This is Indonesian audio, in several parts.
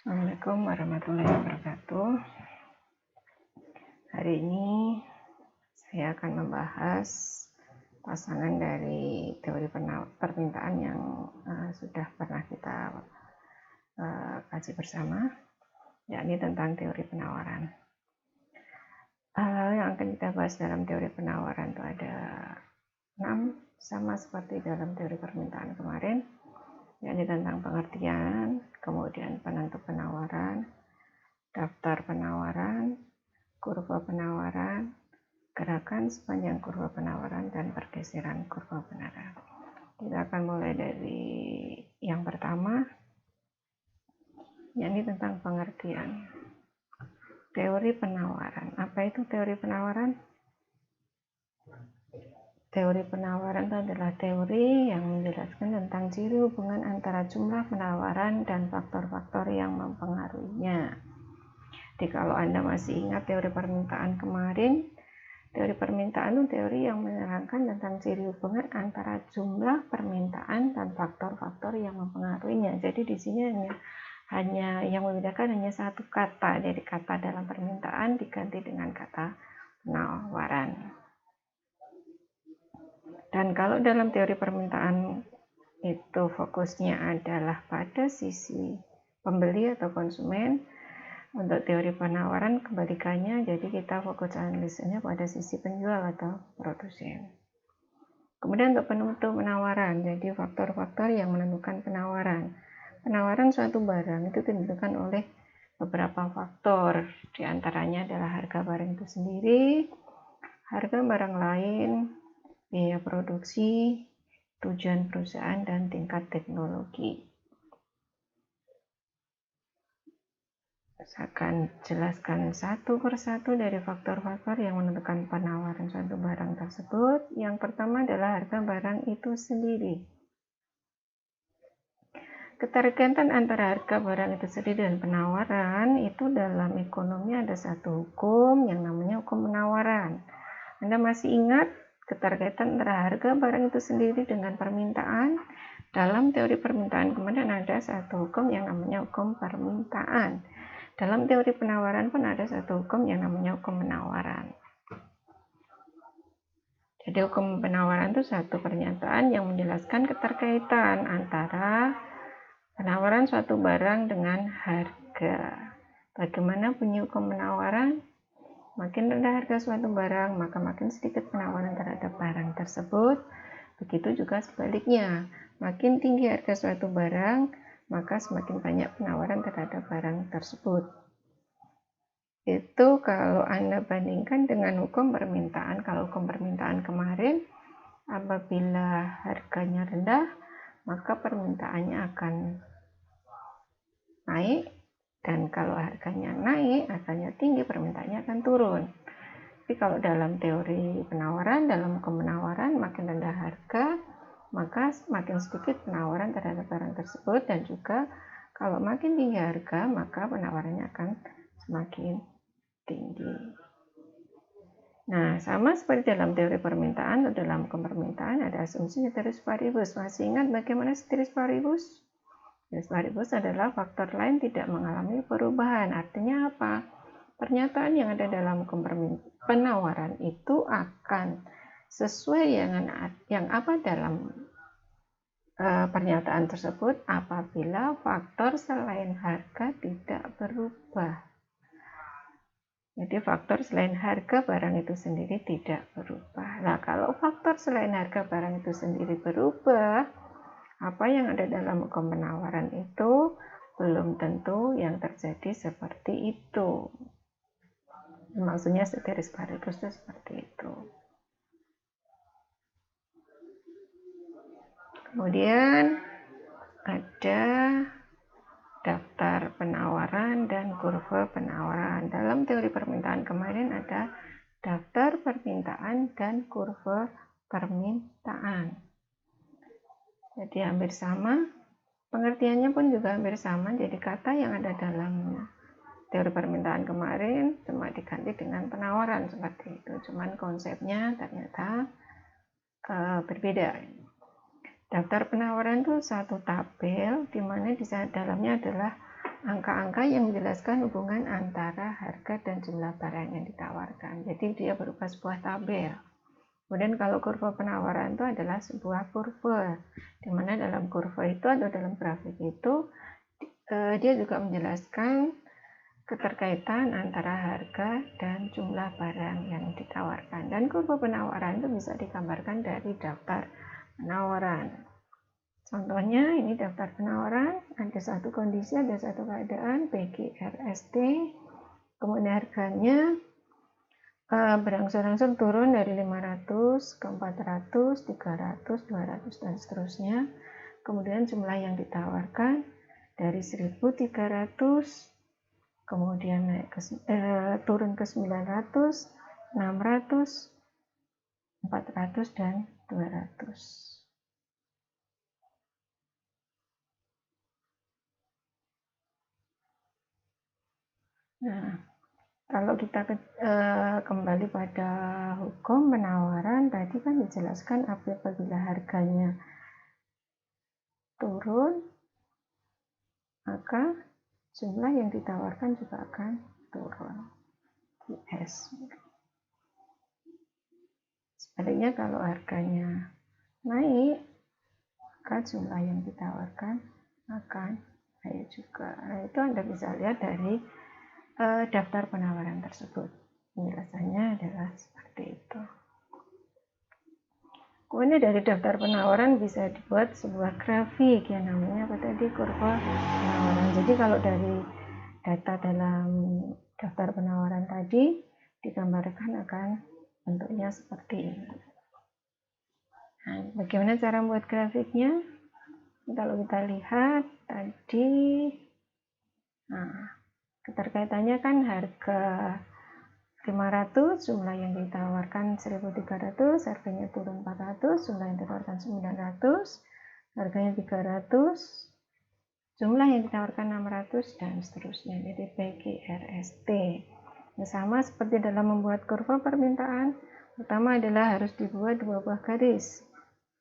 Assalamualaikum warahmatullahi wabarakatuh. Hari ini saya akan membahas pasangan dari teori permintaan yang sudah pernah kita kaji bersama, yakni tentang teori penawaran. Hal-hal yang akan kita bahas dalam teori penawaran itu ada 6, sama seperti dalam teori permintaan kemarin, yakni tentang pengertian, kemudian penentu penawaran, daftar penawaran, kurva penawaran, gerakan sepanjang kurva penawaran, dan pergeseran kurva penawaran. Kita akan mulai dari yang pertama, yakni tentang pengertian. Teori penawaran. Apa itu teori penawaran? Teori penawaran itu adalah teori yang menjelaskan tentang ciri hubungan antara jumlah penawaran dan faktor-faktor yang mempengaruhinya. Jadi kalau Anda masih ingat teori permintaan kemarin, teori permintaan itu teori yang menerangkan tentang ciri hubungan antara jumlah permintaan dan faktor-faktor yang mempengaruhinya. Jadi di sini hanya yang membedakan hanya satu kata, jadi kata dalam permintaan diganti dengan kata penawaran. Dan kalau dalam teori permintaan itu fokusnya adalah pada sisi pembeli atau konsumen, untuk teori penawaran kebalikannya, jadi kita fokus analisisnya pada sisi penjual atau produsen. Kemudian untuk penentu penawaran, jadi faktor-faktor yang menentukan penawaran. Penawaran suatu barang itu ditentukan oleh beberapa faktor, diantaranya adalah harga barang itu sendiri, harga barang lain, biaya produksi, tujuan perusahaan, dan tingkat teknologi. Saya akan jelaskan satu persatu dari faktor-faktor yang menentukan penawaran suatu barang tersebut. Yang pertama adalah harga barang itu sendiri. Keterkaitan antara harga barang itu sendiri dan penawaran itu dalam ekonomi ada satu hukum yang namanya hukum penawaran. Anda masih ingat keterkaitan antara harga barang itu sendiri dengan permintaan? Dalam teori permintaan kemudian ada satu hukum yang namanya hukum permintaan. Dalam teori penawaran pun ada satu hukum yang namanya hukum penawaran. Jadi hukum penawaran itu satu pernyataan yang menjelaskan keterkaitan antara penawaran suatu barang dengan harga. Bagaimana bunyi hukum penawaran? Makin rendah harga suatu barang, maka makin sedikit penawaran terhadap barang tersebut. Begitu juga sebaliknya, makin tinggi harga suatu barang, maka semakin banyak penawaran terhadap barang tersebut. Itu kalau Anda bandingkan dengan hukum permintaan. Kalau hukum permintaan kemarin, apabila harganya rendah, maka permintaannya akan naik, dan kalau harganya naik, harganya tinggi, permintaannya akan turun. Tapi kalau dalam teori penawaran, dalam hukum penawaran, makin rendah harga, maka makin sedikit penawaran terhadap barang tersebut, dan juga kalau makin tinggi harga, maka penawarannya akan semakin tinggi. Nah, sama seperti dalam teori permintaan, atau dalam hukum permintaan ada asumsi ceteris paribus. Masih ingat bagaimana ceteris paribus? Ceteris paribus adalah faktor lain tidak mengalami perubahan. Artinya apa? Pernyataan yang ada dalam hukum penawaran itu akan sesuai yang apa dalam pernyataan tersebut apabila faktor selain harga tidak berubah. Jadi faktor selain harga barang itu sendiri tidak berubah. Nah, kalau faktor selain harga barang itu sendiri berubah, apa yang ada dalam hukum penawaran itu belum tentu yang terjadi seperti itu. Maksudnya ceteris paribus itu seperti itu. Kemudian ada daftar penawaran dan kurva penawaran. Dalam teori permintaan kemarin ada daftar permintaan dan kurva permintaan. Jadi hampir sama, pengertiannya pun juga hampir sama. Jadi kata yang ada dalam teori permintaan kemarin cuma diganti dengan penawaran seperti itu. Cuman konsepnya ternyata berbeda. Daftar penawaran itu satu tabel di mana di dalamnya adalah angka-angka yang menjelaskan hubungan antara harga dan jumlah barang yang ditawarkan. Jadi dia berupa sebuah tabel. Kemudian kalau kurva penawaran itu adalah sebuah kurva, di mana dalam kurva itu atau dalam grafik itu dia juga menjelaskan keterkaitan antara harga dan jumlah barang yang ditawarkan. Dan kurva penawaran itu bisa digambarkan dari daftar penawaran. Contohnya ini daftar penawaran, ada satu kondisi, ada satu keadaan, PGRST, kemudian harganya berangsur-angsur turun dari 500 ke 400, 300, 200, dan seterusnya. Kemudian jumlah yang ditawarkan dari 1.300, kemudian naik turun ke 900, 600, 400, dan 200. Nah, kalau kita kembali pada hukum penawaran, tadi kan dijelaskan apabila harganya turun, maka jumlah yang ditawarkan juga akan turun. QS. Sebaliknya kalau harganya naik, maka jumlah yang ditawarkan akan naik juga. Nah, itu Anda bisa lihat dari daftar penawaran tersebut. Penjelasannya adalah seperti itu. Kemudian dari daftar penawaran bisa dibuat sebuah grafik yang namanya apa tadi, kurva penawaran. Jadi kalau dari data dalam daftar penawaran tadi digambarkan akan bentuknya seperti ini. Nah, bagaimana cara membuat grafiknya? Kalau kita lihat tadi, nah, keterkaitannya kan harga 500, jumlah yang ditawarkan 1.300, harganya turun 400, jumlah yang ditawarkan 900, harganya 300, jumlah yang ditawarkan 600, dan seterusnya. Jadi PGRST. Nah, sama seperti dalam membuat kurva permintaan, pertama adalah harus dibuat dua buah garis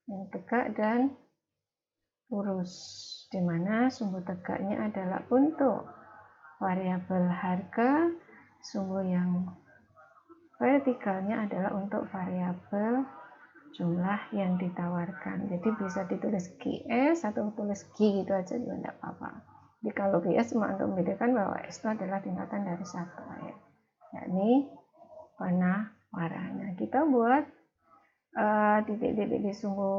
yang tegak dan lurus, di mana sumbu tegaknya adalah untuk variabel harga, sumbu yang vertikalnya adalah untuk variabel jumlah yang ditawarkan. Jadi bisa ditulis GS atau tulis G gitu aja juga tidak apa-apa. Jadi kalau GS cuma untuk membedakan bahwa S itu adalah tingkatan dari satu, yakni penawaran. Nah, kita buat titik-titik di sumbu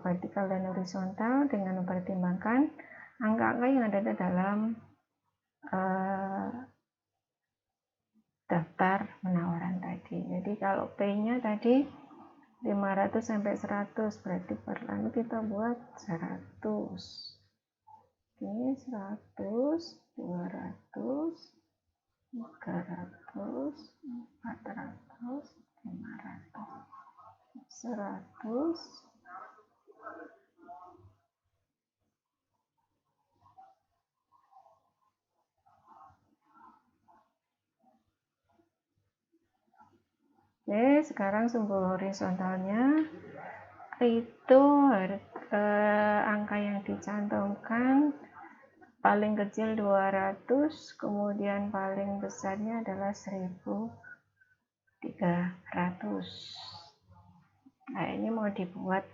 vertikal dan horizontal dengan mempertimbangkan angka-angka yang ada dalam daftar penawaran tadi. Jadi kalau P-nya tadi 500 sampai 100, berarti per lalu kita buat 100. Oke, 100, 200, 300, 400, 500, 100, Oke, sekarang sumbu horizontalnya itu angka yang dicantumkan paling kecil 200, kemudian paling besarnya adalah 1.300. Nah, ini mau dibuat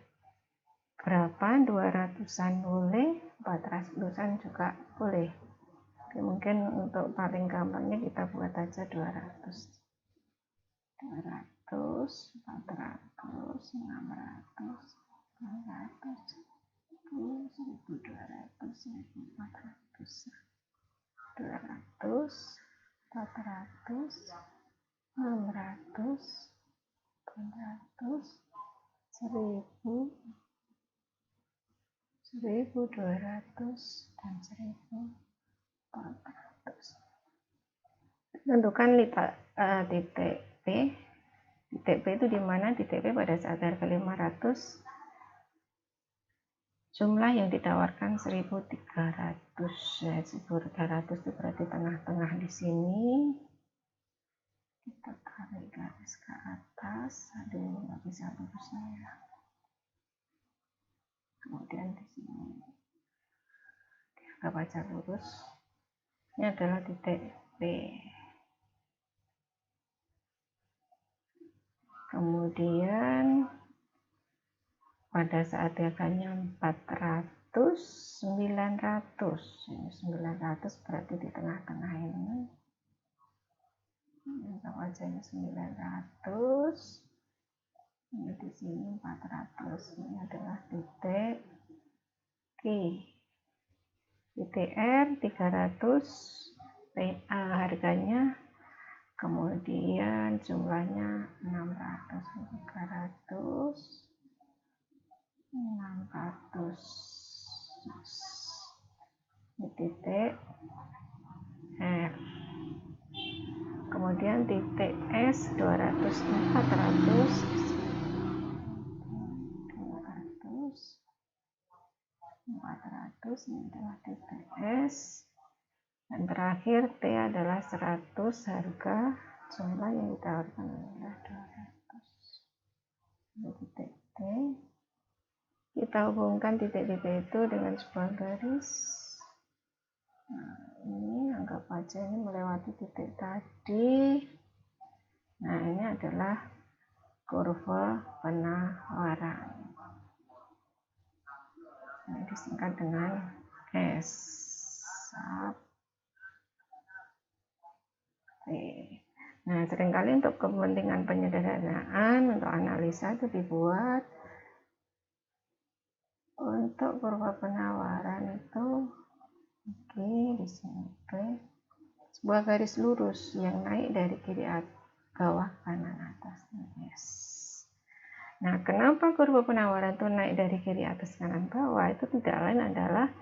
berapa? 200-an boleh, 400-an juga boleh. Oke, mungkin untuk paling gampangnya kita buat aja 200. 200, 400, 600, 900, 1.200, 1.400, 200, 400, 600, 900, 1.000, 1.200, dan 1.400. Tentukan titik P. Titik P itu di mana? Titik P pada saat harga 500, jumlah yang ditawarkan 1.300. Ya, 1.300 itu berarti tengah-tengah di sini. Kita tarik garis ke atas. Aduh, nggak bisa lurusnya ya. Kemudian di sini kita baca lurus. Ini adalah titik P. Kemudian pada saat harganya 400, 900. Ini 900 berarti di tengah-tengah ini. Anggap aja ini 900. Ini di sini 400. Ini adalah titik Q. Titik R 300 PA harganya, kemudian jumlahnya 600, 300, 600. Ini titik R. Kemudian titik S 200, 400, 400. Ini adalah titik S. Dan terakhir T adalah 100, harga jumlah yang ditawarkan adalah 200. Ini titik T. Kita hubungkan titik-titik itu dengan sebuah garis. Nah, ini anggap aja ini melewati titik tadi. Nah, ini adalah kurva penawaran. Ini disingkat dengan S. Nah, seringkali untuk kepentingan penyederhanaan, untuk analisa itu dibuat untuk kurva penawaran itu, oke, di sini sebuah garis lurus yang naik dari kiri bawah kanan atas. Yes. Nah, kenapa kurva penawaran itu naik dari kiri atas kanan bawah? Itu tidak lain adalah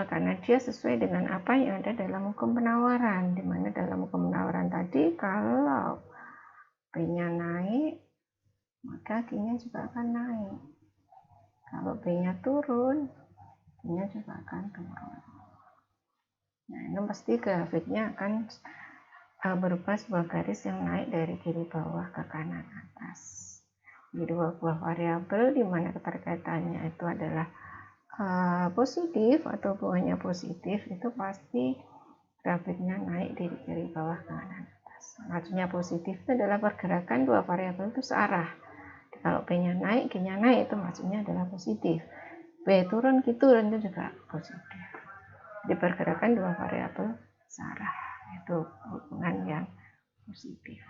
karena dia sesuai dengan apa yang ada dalam hukum penawaran, di mana dalam hukum penawaran tadi kalau B-nya naik maka Q-nya juga akan naik, kalau B-nya turun Q-nya juga akan turun. Nah, ini pasti grafiknya akan berupa sebuah garis yang naik dari kiri bawah ke kanan atas. Di dua buah variabel di mana keterkaitannya itu adalah positif atau hubungannya positif, itu pasti grafiknya naik dari kiri bawah ke kanan atas. Maksudnya positif itu adalah pergerakan dua variabel itu searah. Kalau B-nya naik, Q-nya naik, itu maksudnya adalah positif. B turun, Q turun, itu juga positif. Jadi pergerakan dua variabel searah, itu hubungan yang positif.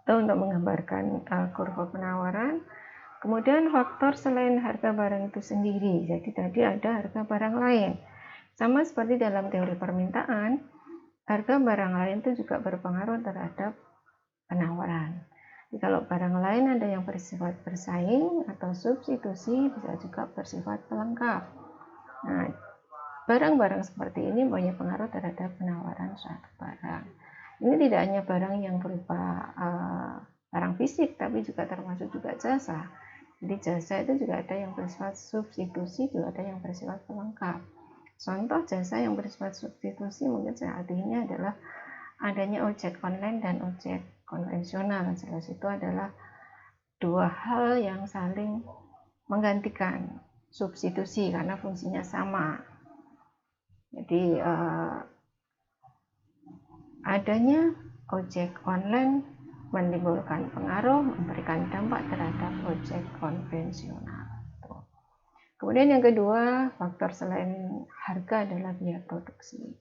Itu untuk menggambarkan kurva penawaran. Kemudian faktor selain harga barang itu sendiri. Jadi tadi ada harga barang lain. Sama seperti dalam teori permintaan, harga barang lain itu juga berpengaruh terhadap penawaran. Jadi kalau barang lain ada yang bersifat bersaing atau substitusi, bisa juga bersifat pelengkap. Nah, barang-barang seperti ini banyak pengaruh terhadap penawaran suatu barang. Ini tidak hanya barang yang berupa barang fisik, tapi juga termasuk juga jasa. Jadi jasa itu juga ada yang bersifat substitusi, juga ada yang bersifat pelengkap. Contoh jasa yang bersifat substitusi mungkin artinya adalah adanya ojek online dan ojek konvensional. Jelas itu adalah dua hal yang saling menggantikan, substitusi karena fungsinya sama. Jadi adanya ojek online menimbulkan pengaruh, memberikan dampak terhadap ojek konvensional. Kemudian yang kedua, faktor selain harga adalah biaya produksi.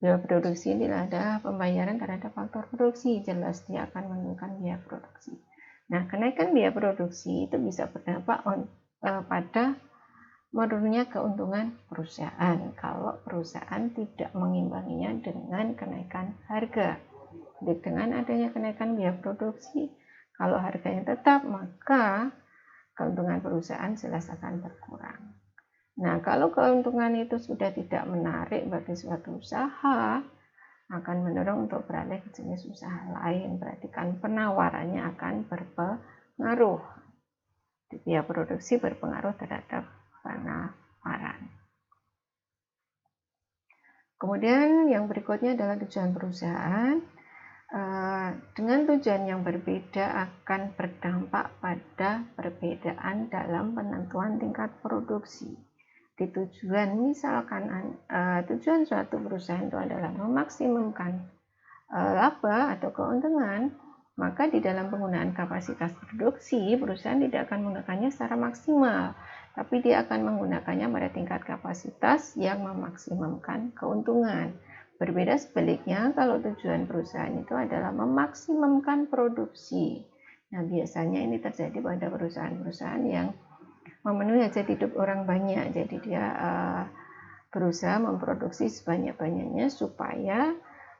Biaya produksi ini adalah pembayaran terhadap faktor produksi, jelas dia akan menentukan biaya produksi. Nah, kenaikan biaya produksi itu bisa berdampak pada menurunnya keuntungan perusahaan kalau perusahaan tidak mengimbanginya dengan kenaikan harga. Jadi dengan adanya kenaikan biaya produksi, kalau harganya tetap, maka keuntungan perusahaan jelas akan berkurang. Nah, kalau keuntungan itu sudah tidak menarik bagi suatu usaha, akan mendorong untuk beralih ke jenis usaha lain. Berarti kan penawarannya akan berpengaruh. Biaya produksi berpengaruh terhadap penawaran. Kemudian yang berikutnya adalah tujuan perusahaan. Dengan tujuan yang berbeda akan berdampak pada perbedaan dalam penentuan tingkat produksi. di tujuan, misalkan tujuan suatu perusahaan itu adalah memaksimumkan laba atau keuntungan, maka di dalam penggunaan kapasitas produksi, perusahaan tidak akan menggunakannya secara maksimal, tapi dia akan menggunakannya pada tingkat kapasitas yang memaksimumkan keuntungan. Berbeda sebaliknya, kalau tujuan perusahaan itu adalah memaksimumkan produksi. Nah, biasanya ini terjadi pada perusahaan-perusahaan yang memenuhi hajat hidup orang banyak. Jadi dia berusaha memproduksi sebanyak-banyaknya supaya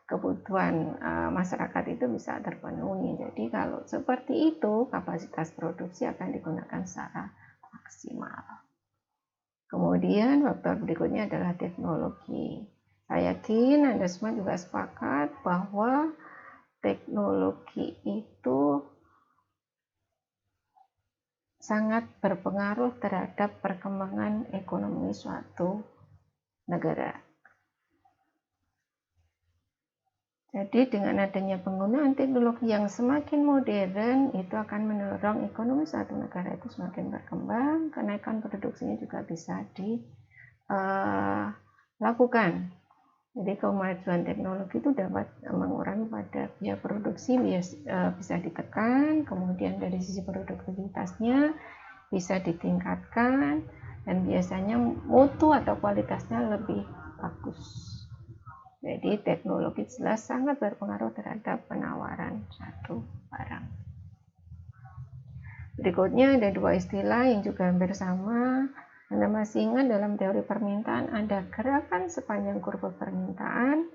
kebutuhan masyarakat itu bisa terpenuhi. Jadi kalau seperti itu, kapasitas produksi akan digunakan secara maksimal. Kemudian faktor berikutnya adalah teknologi. Saya yakin Anda semua juga sepakat bahwa teknologi itu sangat berpengaruh terhadap perkembangan ekonomi suatu negara. Jadi dengan adanya penggunaan teknologi yang semakin modern, itu akan mendorong ekonomi suatu negara itu semakin berkembang, kenaikan produksinya juga bisa dilakukan. Jadi kemajuan teknologi itu dapat mengurangi pada biaya produksi, bisa ditekan, kemudian dari sisi produktivitasnya bisa ditingkatkan, dan biasanya mutu atau kualitasnya lebih bagus. Jadi teknologi jelas sangat berpengaruh terhadap penawaran satu barang. Berikutnya ada dua istilah yang juga hampir sama. Anda masih ingat dalam teori permintaan ada gerakan sepanjang kurva permintaan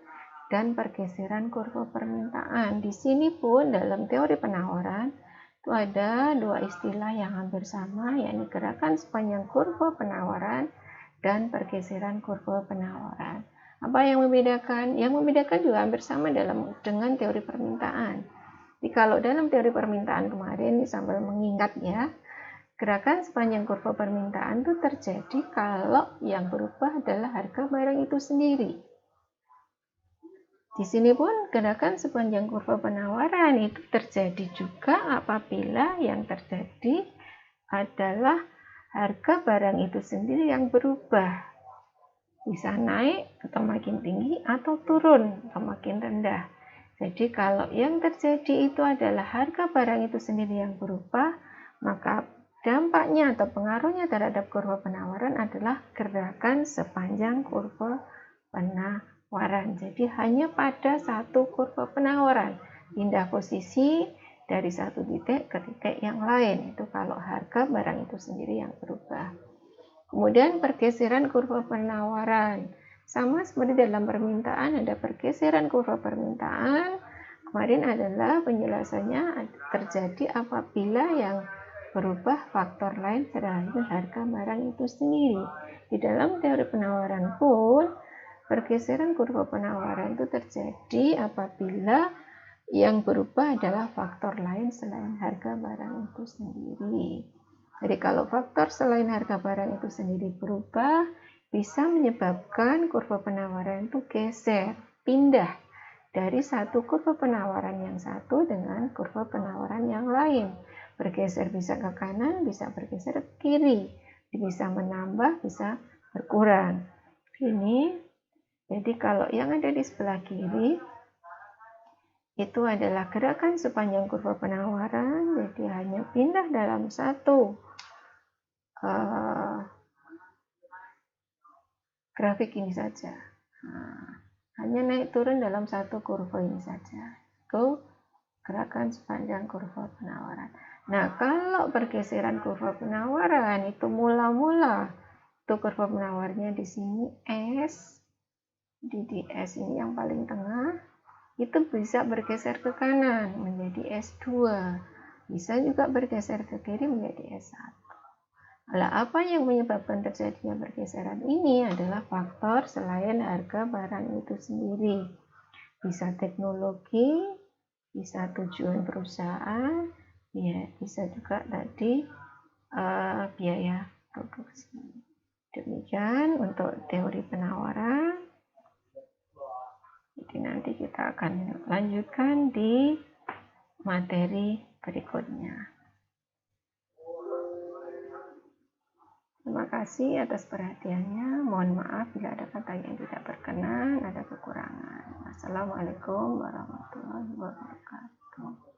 dan pergeseran kurva permintaan. Di sini pun dalam teori penawaran itu ada dua istilah yang hampir sama, yakni gerakan sepanjang kurva penawaran dan pergeseran kurva penawaran. Apa yang membedakan? Yang membedakan juga hampir sama dengan teori permintaan. Jadi kalau dalam teori permintaan kemarin sambil mengingat ya, gerakan sepanjang kurva permintaan itu terjadi kalau yang berubah adalah harga barang itu sendiri. Di sini pun gerakan sepanjang kurva penawaran itu terjadi juga apabila yang terjadi adalah harga barang itu sendiri yang berubah. Bisa naik atau makin tinggi atau turun atau makin rendah. Jadi kalau yang terjadi itu adalah harga barang itu sendiri yang berubah, maka dampaknya atau pengaruhnya terhadap kurva penawaran adalah gerakan sepanjang kurva penawaran. Jadi hanya pada satu kurva penawaran, pindah posisi dari satu titik ke titik yang lain. Itu kalau harga barang itu sendiri yang berubah. Kemudian pergeseran kurva penawaran. Sama seperti dalam permintaan ada pergeseran kurva permintaan. Kemarin adalah penjelasannya terjadi apabila yang berubah faktor lain selain harga barang itu sendiri. Di dalam teori penawaran pun pergeseran kurva penawaran itu terjadi apabila yang berubah adalah faktor lain selain harga barang itu sendiri. Jadi kalau faktor selain harga barang itu sendiri berubah, bisa menyebabkan kurva penawaran itu geser, pindah dari satu kurva penawaran yang satu dengan kurva penawaran yang lain. Bergeser bisa ke kanan, bisa bergeser ke kiri, bisa menambah, bisa berkurang. Ini, jadi kalau yang ada di sebelah kiri, itu adalah gerakan sepanjang kurva penawaran, jadi hanya pindah dalam satu grafik ini saja. Hanya naik turun dalam satu kurva ini saja. Itu gerakan sepanjang kurva penawaran. Nah, kalau pergeseran kurva penawaran itu mula-mula itu kurva penawarnya di sini S, di S ini yang paling tengah, itu bisa bergeser ke kanan menjadi S2. Bisa juga bergeser ke kiri menjadi S1. Nah, apa yang menyebabkan terjadinya pergeseran ini adalah faktor selain harga barang itu sendiri. Bisa teknologi, bisa tujuan perusahaan, ya bisa juga tadi biaya produksi. Demikian untuk teori penawaran. Jadi nanti kita akan lanjutkan di materi berikutnya. Terima kasih atas perhatiannya. Mohon maaf bila ada kata yang tidak berkenan, ada kekurangan. Assalamualaikum warahmatullahi wabarakatuh.